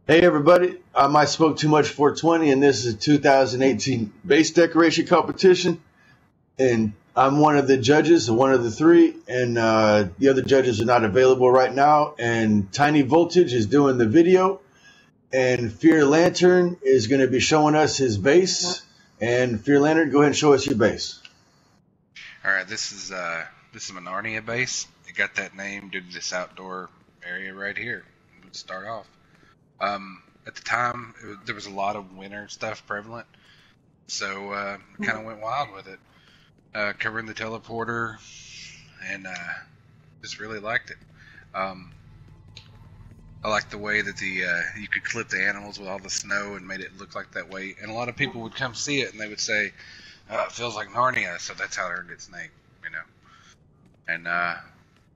Hey everybody, I might smoke too much 420 and this is a 2018 base decoration competition and I'm one of the judges, one of the three, and the other judges are not available right now, and Tiny Voltage is doing the video and Fear Lantern is going to be showing us his base. And Fear Lantern, go ahead and show us your base. Alright, this is a Narnia base. It got that name due to this outdoor area right here. Let's start off. At the time, there was a lot of winter stuff prevalent, so kind of went wild with it. Covering the teleporter, and just really liked it. I liked the way that you could clip the animals with all the snow and made it look like that way. And a lot of people would come see it and they would say, it feels like Narnia, so that's how it earned its name, you know. And I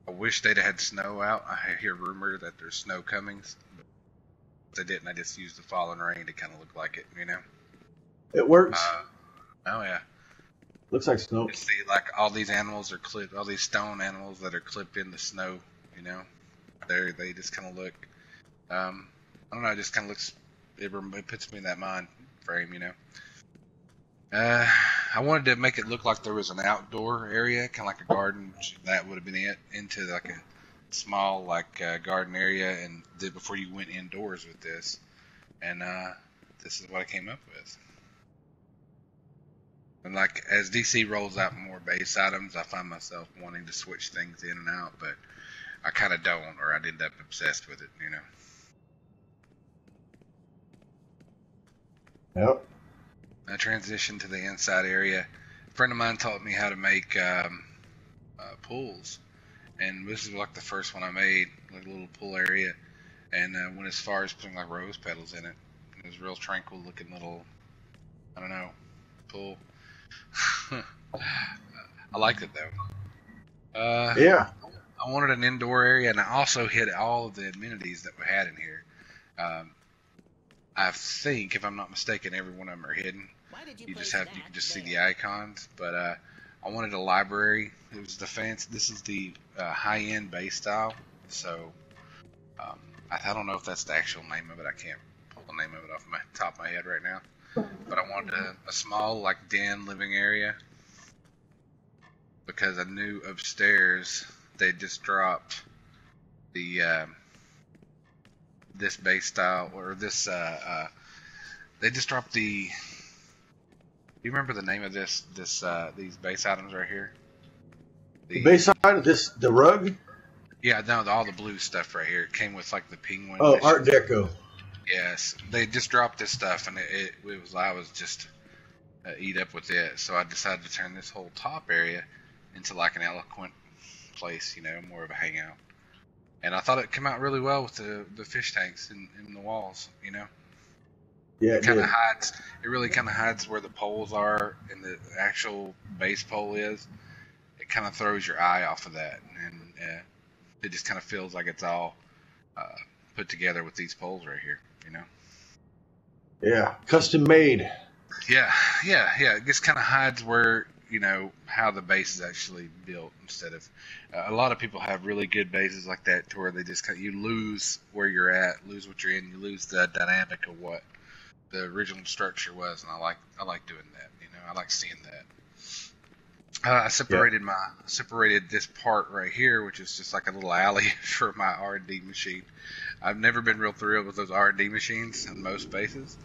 wish they'd had snow out. I hear rumor that there's snow coming. They didn't. I just used the falling rain to kind of look like it, you know. It works. Oh yeah. Looks like snow. You see, like all these animals are clipped. All these stone animals that are clipped in the snow, you know. They just kind of look. I don't know. It just kind of looks. It puts me in that mind frame, you know. I wanted to make it look like there was an outdoor area, kind of like a garden. That would have been it. Into like a small garden area, and before you went indoors with this, and this is what I came up with. And like as DC rolls out more base items, I find myself wanting to switch things in and out, but I kind of don't, or I'd end up obsessed with it, you know. Yep. I transitioned to the inside area. A friend of mine taught me how to make pools. And this is like the first one I made, like a little pool area, and went as far as putting like rose petals in it. It was a real tranquil looking little, I don't know, pool. I liked it though. Yeah. I wanted an indoor area, and I also hit all of the amenities that we had in here. I think, if I'm not mistaken, every one of them are hidden. You can just see the icons, but I wanted a library. It was the fancy. This is the high-end base style. So I don't know if that's the actual name of it. I can't pull the name of it off my top of my head right now. But I wanted a small like den living area because I knew upstairs they just dropped the this base style, or this they just dropped the. Do you remember the name of these base items right here? The base item, the rug? Yeah, no, all the blue stuff right here. It came with like the penguin. Oh, Art Deco. Yes, they just dropped this stuff, and I was just eat up with it. So I decided to turn this whole top area into like an eloquent place, you know, more of a hangout. And I thought it came out really well with the fish tanks in the walls, you know. Yeah, it kind of hides. It really kind of hides where the poles are and the actual base pole is. It kind of throws your eye off of that, and it just kind of feels like it's all put together with these poles right here, you know. Yeah, custom made. Yeah. It just kind of hides where, you know, how the base is actually built, instead of a lot of people have really good bases like that to where they just you lose where you're at, lose what you're in, you lose the dynamic of what the original structure was, and I like doing that, you know. I like seeing that. I separated this part right here, which is just like a little alley for my R&D machine. I've never been real thrilled with those R&D machines in most bases,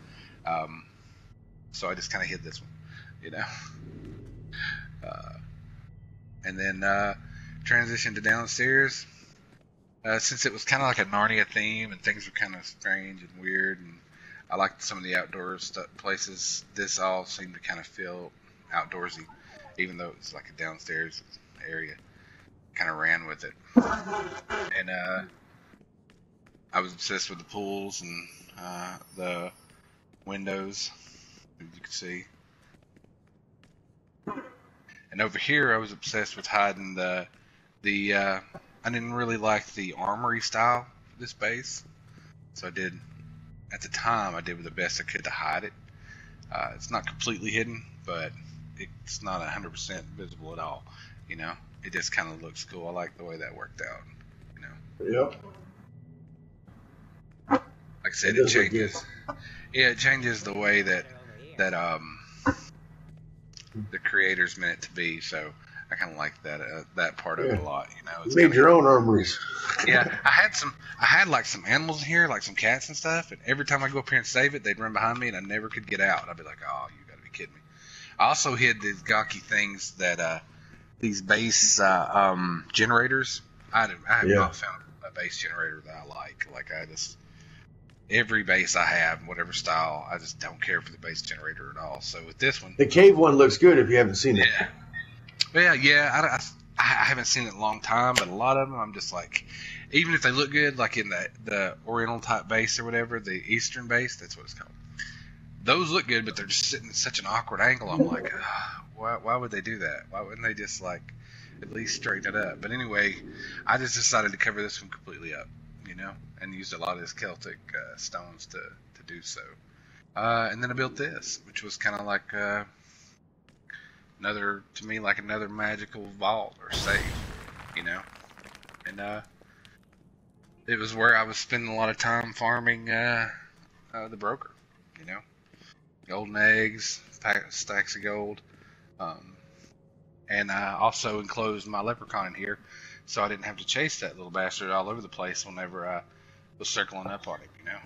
so I just kind of hid this one, you know. And then transitioned to downstairs. Since it was kind of like a Narnia theme and things were kind of strange and weird, and I liked some of the outdoor places, this all seemed to kind of feel outdoorsy, even though it was like a downstairs area. Kind of ran with it. And I was obsessed with the pools and the windows, as you can see. And over here, I was obsessed with hiding the I didn't really like the armory style for this base, so at the time I did the best I could to hide it. It's not completely hidden, but it's not 100% visible at all, you know. It just kind of looks cool. I like the way that worked out, you know. Yep. Like I said, It it does look good. changes. Yeah, it changes the way that the creators meant it to be. So I kind of like that part of it a lot. You know, You it's made kind your of own armories. yeah. I had like some animals in here, like some cats and stuff. And every time I go up here and save it, they'd run behind me, and I never could get out. I'd be like, oh, you got to be kidding me. I also hid these gawky things that these base generators. I have Yeah. not found a base generator that I like. Like every base I have, whatever style, I just don't care for the base generator at all. So with this one, The cave one looks good if you haven't seen it. yeah. I haven't seen it in a long time, but a lot of them, I'm just like, even if they look good, like in the Oriental type base or whatever, the Eastern base, that's what it's called. Those look good, but they're just sitting at such an awkward angle. I'm like, why would they do that? Why wouldn't they just like at least straighten it up? But anyway, I just decided to cover this one completely up, you know, and used a lot of these Celtic stones to do so. And then I built this, which was kind of like another magical vault or safe, you know. And it was where I was spending a lot of time farming the broker, you know. Golden eggs, stacks of gold, and I also enclosed my leprechaun in here, so I didn't have to chase that little bastard all over the place whenever I was circling up on him, you know.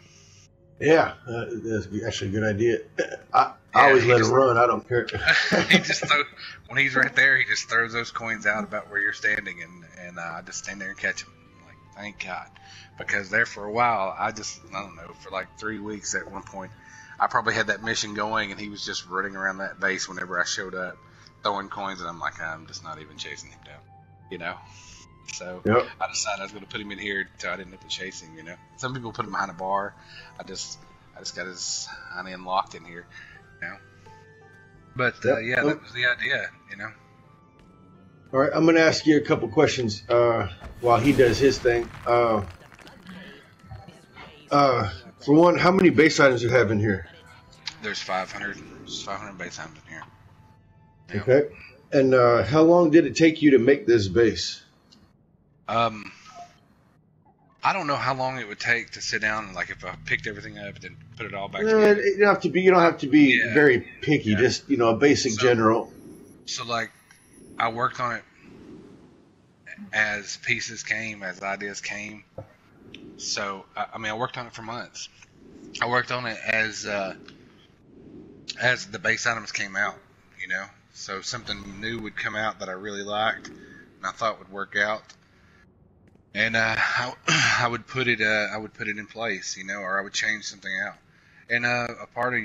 Yeah, that's actually a good idea. I Yeah, always he let just- him run. I don't care. He just when he's right there, he just throws those coins out about where you're standing, and I just stand there and catch them. I'm like, thank God, because there for a while, I don't know, for like 3 weeks at one point, I probably had that mission going, and he was just running around that base whenever I showed up, throwing coins, and I'm like, I'm just not even chasing him down, you know. So Yep. I decided I was going to put him in here so I didn't have to chase him, you know. Some people put him behind a bar. I just got his honey unlocked in here, you know. But Yep. yeah, that was the idea, you know. All right, I'm going to ask you a couple questions while he does his thing. For one, how many base items do you have in here? There's 500 base items in here. Yeah. Okay. And how long did it take you to make this base? I don't know how long it would take to sit down and like if I picked everything up and then put it all back You together. don't have to be Yeah. very picky. Yeah. Just a basic general. So like, I worked on it as pieces came, as ideas came. So I mean, I worked on it for months. I worked on it as the base items came out, you know. So something new would come out that I really liked and I thought would work out, and I would put it in place, you know, or I would change something out. And a part of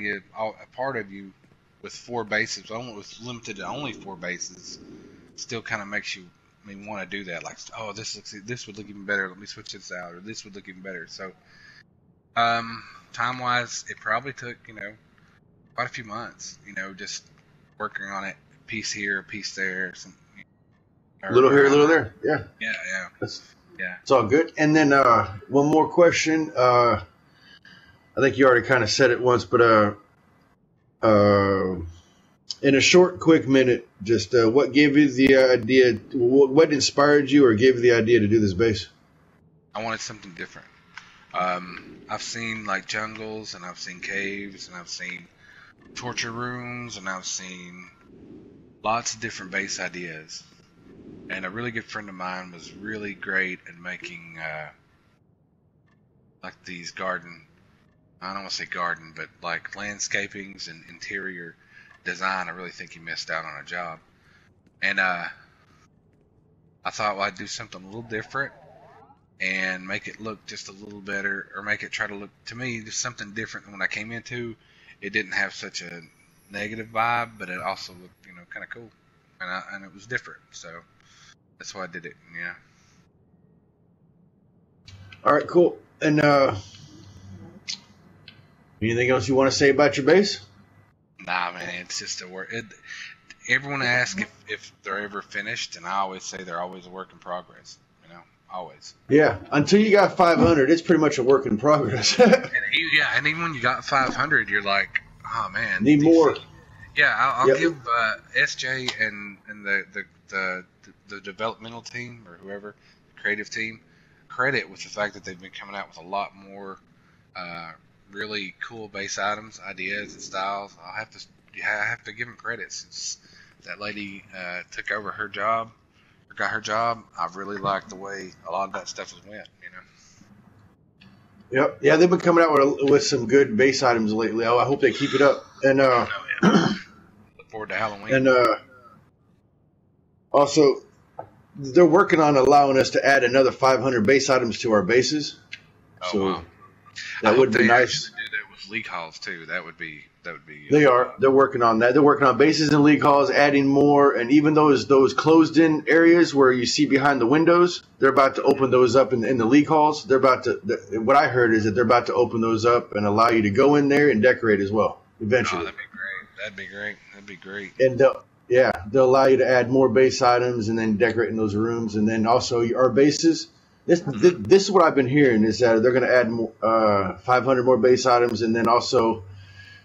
you with 4 bases, limited to only 4 bases, still kind of makes you want to do that. Like, oh, this would look even better. Let me switch this out, or this would look even better. So, time wise, it probably took quite a few months. You know, just working on it, piece here, a piece there, some. Little here, little there. Yeah. Yeah. It's all good. And then one more question. I think you already kind of said it once, but in a short, quick minute, just what gave you the idea? What inspired you, or gave you the idea to do this base? I wanted something different. I've seen like jungles, and I've seen caves, and I've seen torture rooms, and I've seen lots of different base ideas. And a really good friend of mine was really great at making like these garden. I don't want to say garden, but like landscapings and interior design. I really think he missed out on a job. And I thought, well, I'd do something a little different and make it look just a little better, or make it try to look, to me, just something different than when I came into. It didn't have such a negative vibe, but it also looked, kind of cool, and it was different. So that's why I did it. Yeah. All right, cool. And anything else you want to say about your base? Nah, man, it's just a work. Everyone asks if they're ever finished, and I always say they're always a work in progress. Always. Yeah, until you got 500, it's pretty much a work in progress. And even when you got 500, you're like, oh man, Need more. Yeah, I'll Yep. give SJ and the developmental team, or whoever, the creative team, credit with the fact that they've been coming out with a lot more really cool base items, ideas, and styles. I have to give them credit since that lady took over her job, or got her job. I really like the way a lot of that stuff was went. Yep. Yeah, they've been coming out with some good base items lately. I hope they keep it up. And Look forward to Halloween. And also, they're working on allowing us to add another 500 base items to our bases. Oh, So wow. that would be nice. Do that with league halls too. That would be. They are. They're working on that. They're working on bases and league halls, adding more, and even those closed-in areas where you see behind the windows, they're about to open those up in the league halls. They're about to. What I heard is that they're about to open those up and allow you to go in there and decorate as well eventually. Oh, that'd be great. That'd be great. And they'll allow you to add more base items and then decorate in those rooms, and then also our bases. This is what I've been hearing is that they're going to add 500 more base items, and then also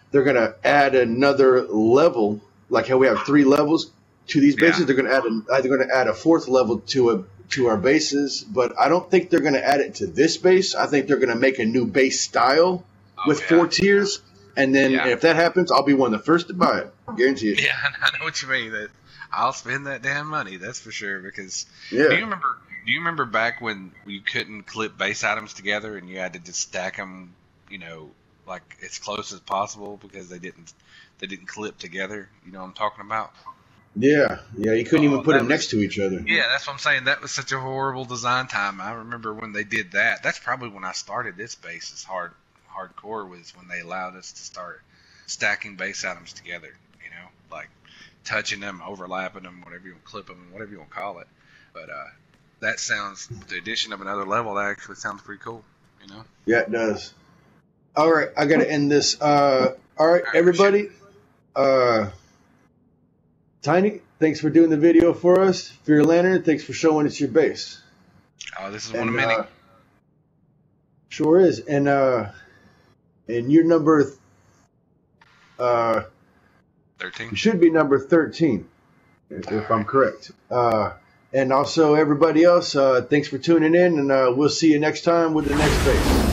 they're going to add another level, like how we have 3 levels to these bases. They're going to add a 4th level to our bases, but I don't think they're going to add it to this base. I think they're going to make a new base style with 4 tiers, and then if that happens, I'll be one of the first to buy it. Guarantee it. Yeah, I know what you mean. That I'll spend that damn money. That's for sure. Because do you remember back when you couldn't clip base items together and you had to just stack them, like as close as possible because they didn't clip together. You know what I'm talking about? Yeah. You couldn't even put them next to each other. Yeah, that's what I'm saying. That was such a horrible design time. I remember when they did that. That's probably when I started this base as hardcore, was when they allowed us to start stacking base items together. Like touching them, overlapping them, whatever you want, clip them, whatever you want to call it. But that sounds, the addition of another level, that actually sounds pretty cool. Yeah, it does. All right, I got to end this. All right, everybody. Tiny, thanks for doing the video for us. For your lantern, thanks for showing us your base. Oh, this is one of many. Sure is. And you're number 13. You should be number 13, if I'm correct. And also everybody else, thanks for tuning in, and we'll see you next time with the next base.